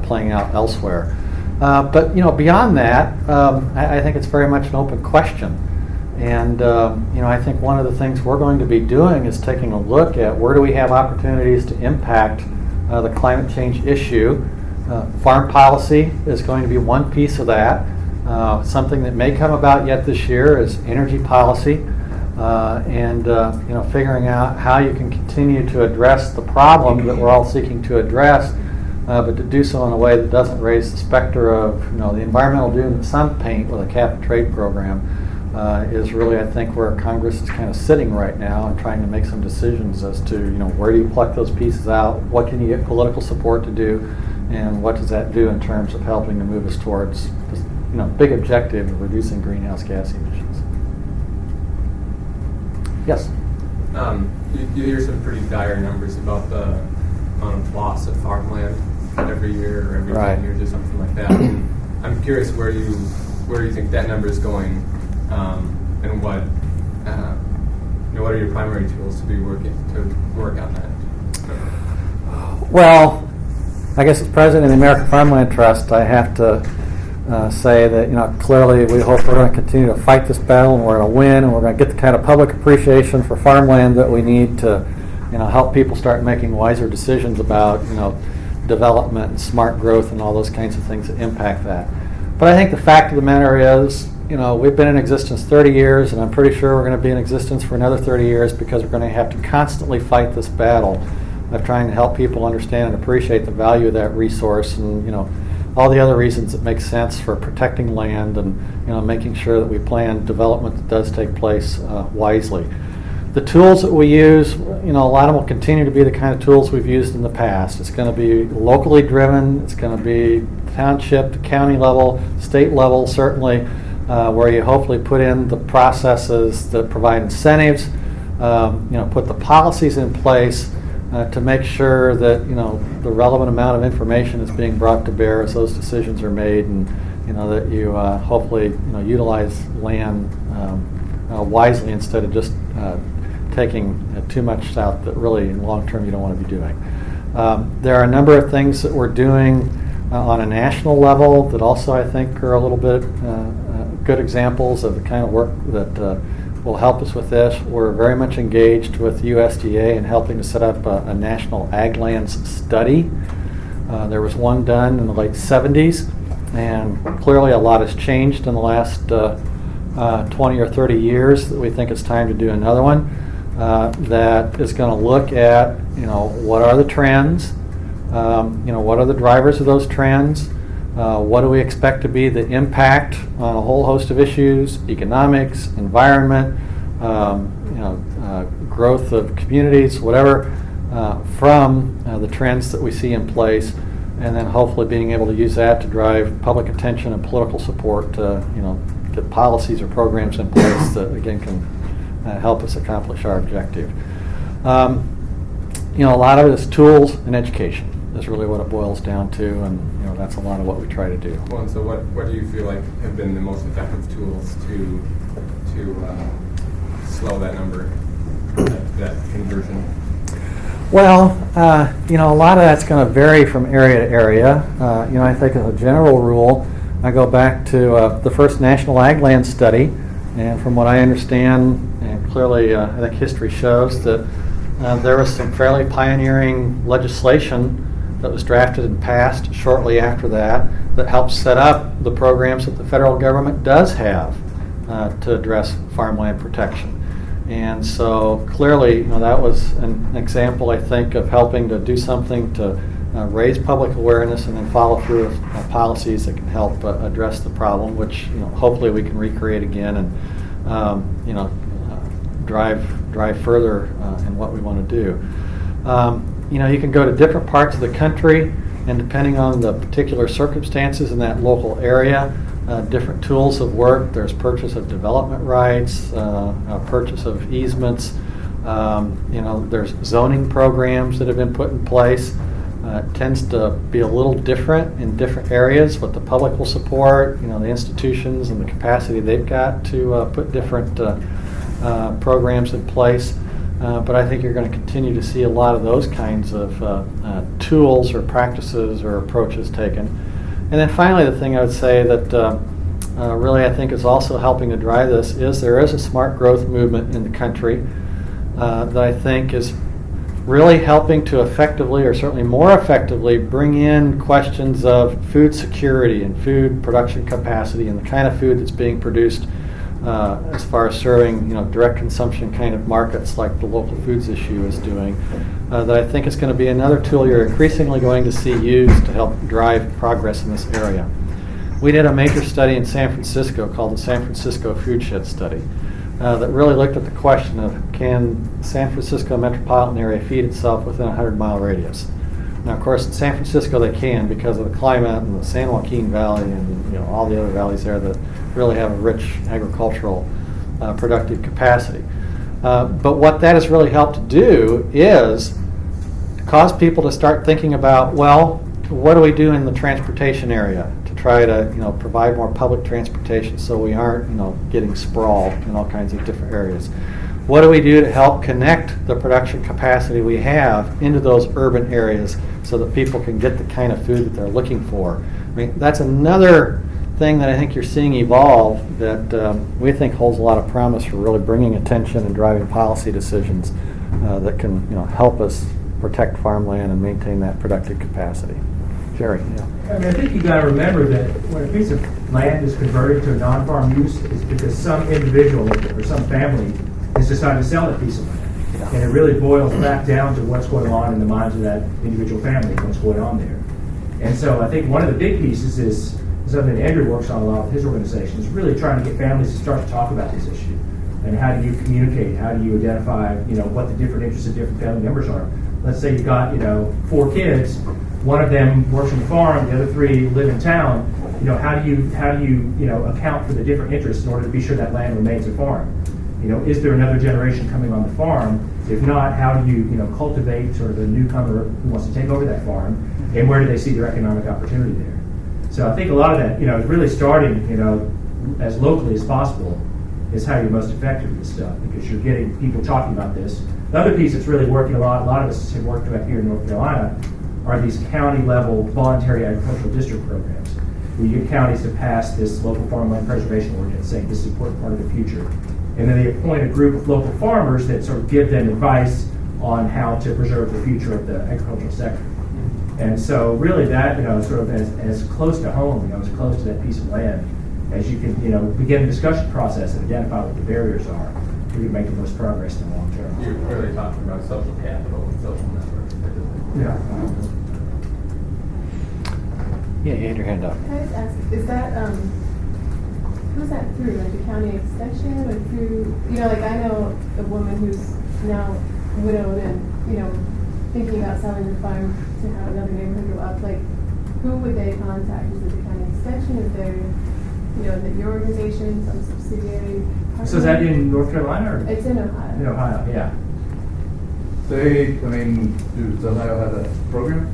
playing out elsewhere. But beyond that, I think it's very much an open question. And I think one of the things we're going to be doing is taking a look at where do we have opportunities to impact the climate change issue. Farm policy is going to be one piece of that. Something that may come about yet this year is energy policy, and figuring out how you can continue to address the problem that we're all seeking to address, but to do so in a way that doesn't raise the specter of the environmental doom that some paint with a cap and trade program. Is really, I think, where Congress is kind of sitting right now and trying to make some decisions as to, where do you pluck those pieces out, what can you get political support to do, and what does that do in terms of helping to move us towards this, big objective of reducing greenhouse gas emissions. Yes? You hear some pretty dire numbers about the amount of loss of farmland every year or every 10 years or something like that. And I'm curious where you think that number is going. And what are your primary tools to work on that? Well, I guess as president of the American Farmland Trust, I have to say that clearly we hope we're going to continue to fight this battle, and we're going to win, and we're going to get the kind of public appreciation for farmland that we need to help people start making wiser decisions about development and smart growth and all those kinds of things that impact that. But I think the fact of the matter is, we've been in existence 30 years, and I'm pretty sure we're going to be in existence for another 30 years because we're going to have to constantly fight this battle of trying to help people understand and appreciate the value of that resource, and all the other reasons it makes sense for protecting land and making sure that we plan development that does take place wisely. The tools that we use, a lot of them will continue to be the kind of tools we've used in the past. It's going to be locally driven. It's going to be township to county level, state level, certainly, where you hopefully put in the processes that provide incentives, put the policies in place to make sure that the relevant amount of information is being brought to bear as those decisions are made, and that you hopefully utilize land wisely instead of just taking too much south that really in long term you don't want to be doing. There are a number of things that we're doing on a national level that also I think are a little bit good examples of the kind of work that will help us with this. We're very much engaged with USDA in helping to set up a national ag lands study. There was one done in the late 70s, and clearly a lot has changed in the last 20 or 30 years that we think it's time to do another one that is going to look at what are the trends, what are the drivers of those trends, what do we expect to be the impact on a whole host of issues, economics, environment, growth of communities, whatever, from the trends that we see in place, and then hopefully being able to use that to drive public attention and political support to get policies or programs in place that, again, can help us accomplish our objective. A lot of it is tools and education is really what it boils down to, and that's a lot of what we try to do. Well, and so what do you feel like have been the most effective tools to slow that number, that conversion? Well, a lot of that's going to vary from area to area. I think as a general rule, I go back to the first National Ag Land Study, and from what I understand, and clearly I think history shows that there was some fairly pioneering legislation that was drafted and passed shortly after that helped set up the programs that the federal government does have to address farmland protection. And so clearly, that was an example, I think, of helping to do something to raise public awareness and then follow through with policies that can help address the problem, which hopefully we can recreate again and drive further in what we want to do. You can go to different parts of the country, and depending on the particular circumstances in that local area, different tools of work. There's purchase of development rights, purchase of easements. There's zoning programs that have been put in place. It tends to be a little different in different areas, what the public will support, the institutions and the capacity they've got to put different programs in place. But I think you're going to continue to see a lot of those kinds of tools or practices or approaches taken. And then finally, the thing I would say that really I think is also helping to drive this is there is a smart growth movement in the country that I think is really helping to effectively, or certainly more effectively, bring in questions of food security and food production capacity and the kind of food that's being produced as far as serving direct consumption kind of markets like the local foods issue is doing, that I think is going to be another tool you're increasingly going to see used to help drive progress in this area. We did a major study in San Francisco called the San Francisco Food Shed Study that really looked at the question of can San Francisco metropolitan area feed itself within a 100-mile radius. Now, of course, in San Francisco they can because of the climate and the San Joaquin Valley and all the other valleys there that really have a rich agricultural productive capacity. But what that has really helped to do is cause people to start thinking about, well, what do we do in the transportation area to try to provide more public transportation so we aren't getting sprawled in all kinds of different areas. What do we do to help connect the production capacity we have into those urban areas so that people can get the kind of food that they're looking for? I mean, that's another thing that I think you're seeing evolve that we think holds a lot of promise for really bringing attention and driving policy decisions that can help us protect farmland and maintain that productive capacity. Jerry, I think you got to remember that when a piece of land is converted to a non-farm use, it's because some individual or some family has decided to sell that piece of land. And it really boils back down to what's going on in the minds of that individual family, what's going on there. And so I think one of the big pieces is something that Andrew works on a lot with his organization, is really trying to get families to start to talk about this issue. And how do you communicate? How do you identify, what the different interests of different family members are? Let's say you've got, 4 kids. One of them works on the farm, the other 3 live in town. How do you account for the different interests in order to be sure that land remains a farm? Is there another generation coming on the farm? If not, how do you cultivate sort of the newcomer who wants to take over that farm, and where do they see their economic opportunity there? So I think a lot of that, is really starting, as locally as possible is how you're most effective with this stuff, because you're getting people talking about this. The other piece that's really working a lot of us have worked up here in North Carolina, are these county-level voluntary agricultural district programs, where you get counties to pass this local farmland preservation ordinance saying this is an important part of the future. And then they appoint a group of local farmers that sort of give them advice on how to preserve the future of the agricultural sector. And so really that, sort of as close to home, as close to that piece of land as you can, begin the discussion process and identify what the barriers are, we can make the most progress in the long term. You're really talking about social capital and social networks. Yeah. Yeah, you had your hand up. Can I just ask, is that, who's that through? Like the county extension or through, I know a woman who's now widowed and, thinking about selling the farm to have another neighborhood go up. Like, who would they contact? Is it the county extension? Is there that your organization, some subsidiary. So is that in North Carolina or? It's in Ohio. In Ohio, yeah. Does Ohio have that program?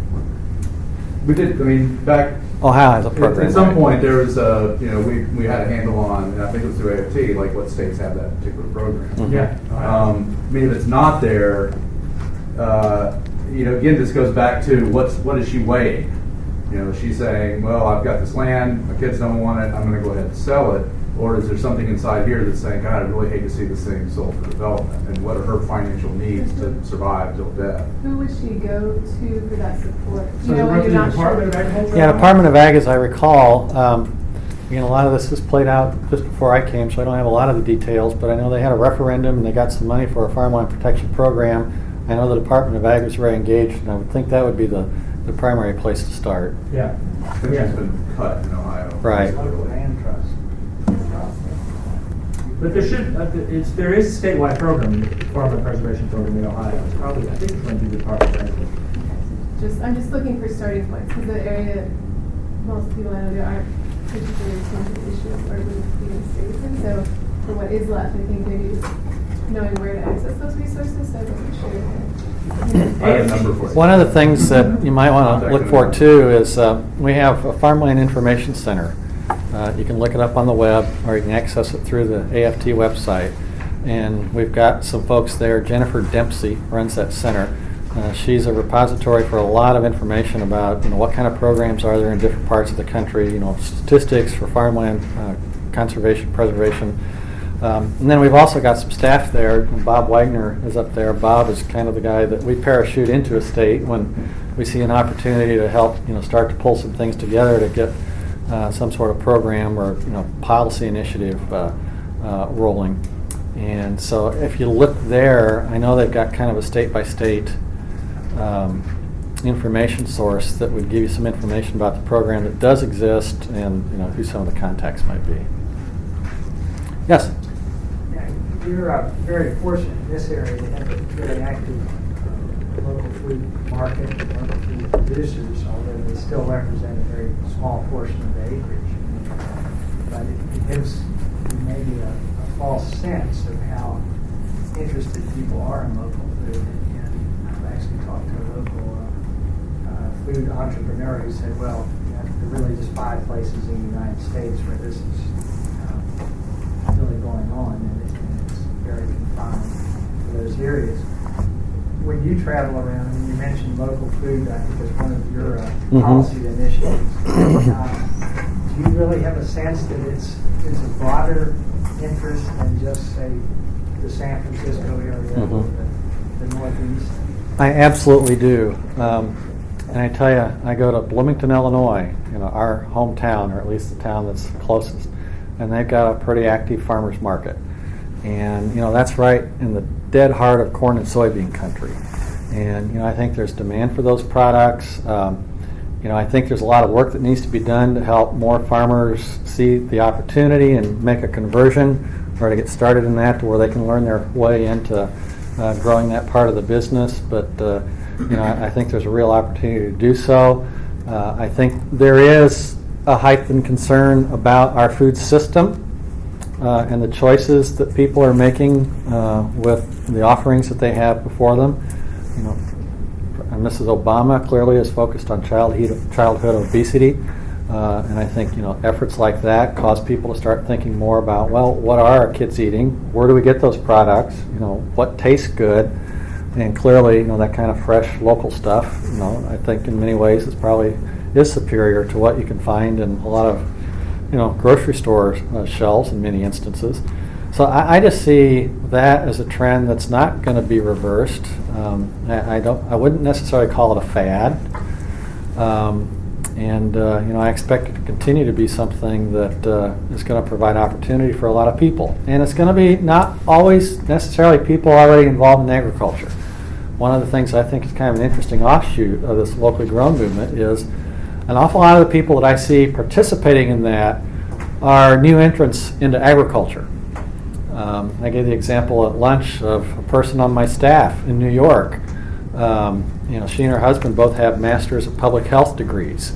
We did, back. Ohio has a program. At some right? point, there was we had a handle on, and I think it was through AFT, like what states have that particular program. Mhm. Yeah. If it's not there, again, this goes back to what is she weighing? She's saying, well, I've got this land, my kids don't want it, I'm going to go ahead and sell it. Or is there something inside here that's saying, God, I really hate to see this thing sold for development? And what are her financial needs to survive till death? Who would she go to for that support? So the when you're not Department of sure. Agriculture? Yeah, Department of Ag, as I recall, again, a lot of this was played out just before I came, so I don't have a lot of the details, but I know they had a referendum and they got some money for a farmland protection program. I know the Department of Ag was very engaged, and I would think that would be the primary place to start. Yeah. Which has been cut in Ohio. Right. Land trust. But there should, there is a statewide program, farmland preservation program in Ohio. It's probably, I think it's going to be the Department of Agriculture. I'm just looking for starting points because the area, most people I know there aren't particularly tuned to the issue of urban being citizen. So for what is left, I think maybe knowing where to access those resources, so I wasn't sure. I have a number for you. One of the things that you might want to look for too is we have a farmland information center. You can look it up on the web, or you can access it through the AFT website. And we've got some folks there. Jennifer Dempsey runs that center. She's a repository for a lot of information about what kind of programs are there in different parts of the country. Statistics for farmland conservation, preservation. And then we've also got some staff there. Bob Wagner is up there. Bob is kind of the guy that we parachute into a state when we see an opportunity to help, start to pull some things together to get some sort of program or policy initiative rolling. And so if you look there, I know they've got kind of a state-by-state information source that would give you some information about the program that does exist and who some of the contacts might be. Yes? You're very fortunate in this area to have a very active local food market and local food producers, although they still represent a very small portion of the acreage. But it gives maybe a false sense of how interested people are in local food. And I've actually talked to a local food entrepreneur who said, well, there are really just 5 places in the United States where this is really going on, and it's very confined to those areas. When you travel around, and you mentioned local food, I think it's one of your policy initiatives. Do you really have a sense that it's a broader interest than just, say, the San Francisco area or the Northeast? I absolutely do. And I tell you, I go to Bloomington, Illinois, our hometown, or at least the town that's closest, and they've got a pretty active farmers market. And that's right in the dead heart of corn and soybean country. And I think there's demand for those products. I think there's a lot of work that needs to be done to help more farmers see the opportunity and make a conversion, or to get started in that to where they can learn their way into growing that part of the business. But I think there's a real opportunity to do so. I think there is a heightened concern about our food system and the choices that people are making with the offerings that they have before them. Mrs. Obama clearly is focused on childhood obesity, and I think efforts like that cause people to start thinking more about, well, what are our kids eating? Where do we get those products? What tastes good? And clearly, that kind of fresh local stuff, I think in many ways is superior to what you can find in a lot of grocery store shelves in many instances. So I just see that as a trend that's not going to be reversed. I wouldn't necessarily call it a fad. I expect it to continue to be something that is going to provide opportunity for a lot of people. And it's going to be not always necessarily people already involved in agriculture. One of the things I think is kind of an interesting offshoot of this locally grown movement is an awful lot of the people that I see participating in that are new entrants into agriculture. I gave the example at lunch of a person on my staff in New York. She and her husband both have Masters of Public Health degrees.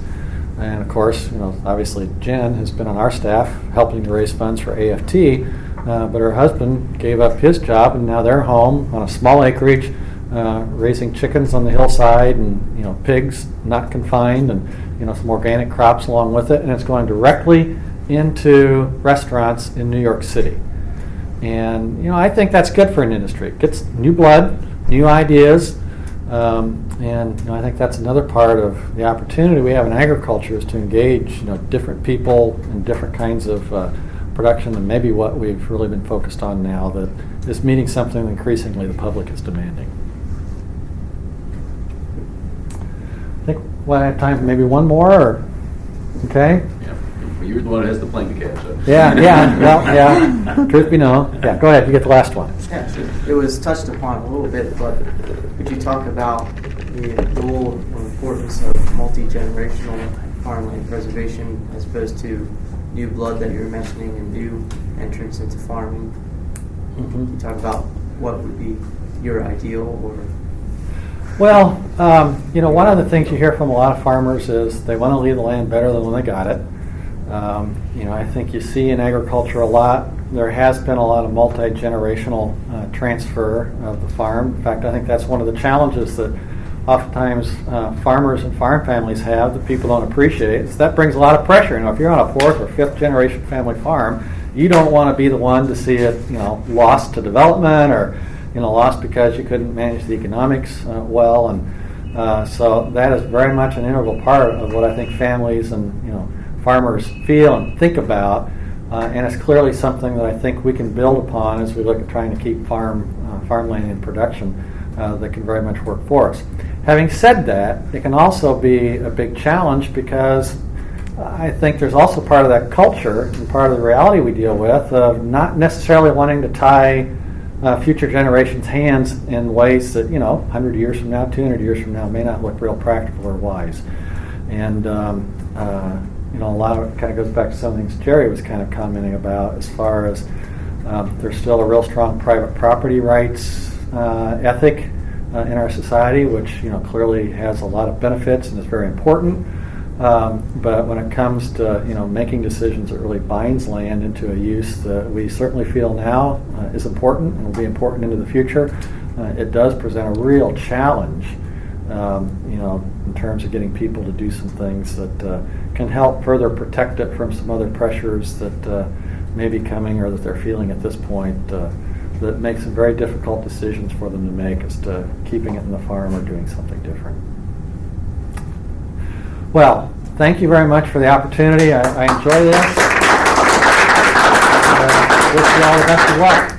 And of course, obviously Jen has been on our staff helping to raise funds for AFT, but her husband gave up his job, and now they're home on a small acreage, raising chickens on the hillside, and pigs not confined, and some organic crops along with it, and it's going directly into restaurants in New York City. And I think that's good for an industry. It gets new blood, new ideas, and I think that's another part of the opportunity we have in agriculture, is to engage different people and different kinds of production, and maybe what we've really been focused on now, that is meeting something increasingly the public is demanding. I think we'll have time for maybe one more, or okay? Yeah, you're the one that has the plane to catch. So. Yeah. Well, yeah. Truth be known. Yeah, go ahead. You get the last one. Yeah, it was touched upon a little bit, but could you talk about the role or importance of multi-generational farmland preservation as opposed to new blood that you're mentioning and new entrance into farming? Can you talk about what would be your ideal, or? Well, one of the things you hear from a lot of farmers is they want to leave the land better than when they got it. I think you see in agriculture a lot. There has been a lot of multi-generational transfer of the farm. In fact, I think that's one of the challenges that oftentimes farmers and farm families have that people don't appreciate. So that brings a lot of pressure. If you're on a fourth or fifth generation family farm, you don't want to be the one to see it, lost to development, or lost because you couldn't manage the economics well. And so that is very much an integral part of what I think families and farmers feel and think about. And it's clearly something that I think we can build upon as we look at trying to keep farmland in production that can very much work for us. Having said that, it can also be a big challenge, because I think there's also part of that culture and part of the reality we deal with of not necessarily wanting to tie future generations' hands in ways that 100 years from now, 200 years from now may not look real practical or wise. And a lot of it kind of goes back to some things Jerry was kind of commenting about, as far as there's still a real strong private property rights ethic in our society, which clearly has a lot of benefits and is very important. But when it comes to making decisions that really binds land into a use that we certainly feel now is important and will be important into the future, it does present a real challenge. In terms of getting people to do some things that can help further protect it from some other pressures that may be coming, or that they're feeling at this point, that makes some very difficult decisions for them to make as to keeping it in the farm or doing something different. Well, thank you very much for the opportunity. I enjoy this. Wish you all the best of luck.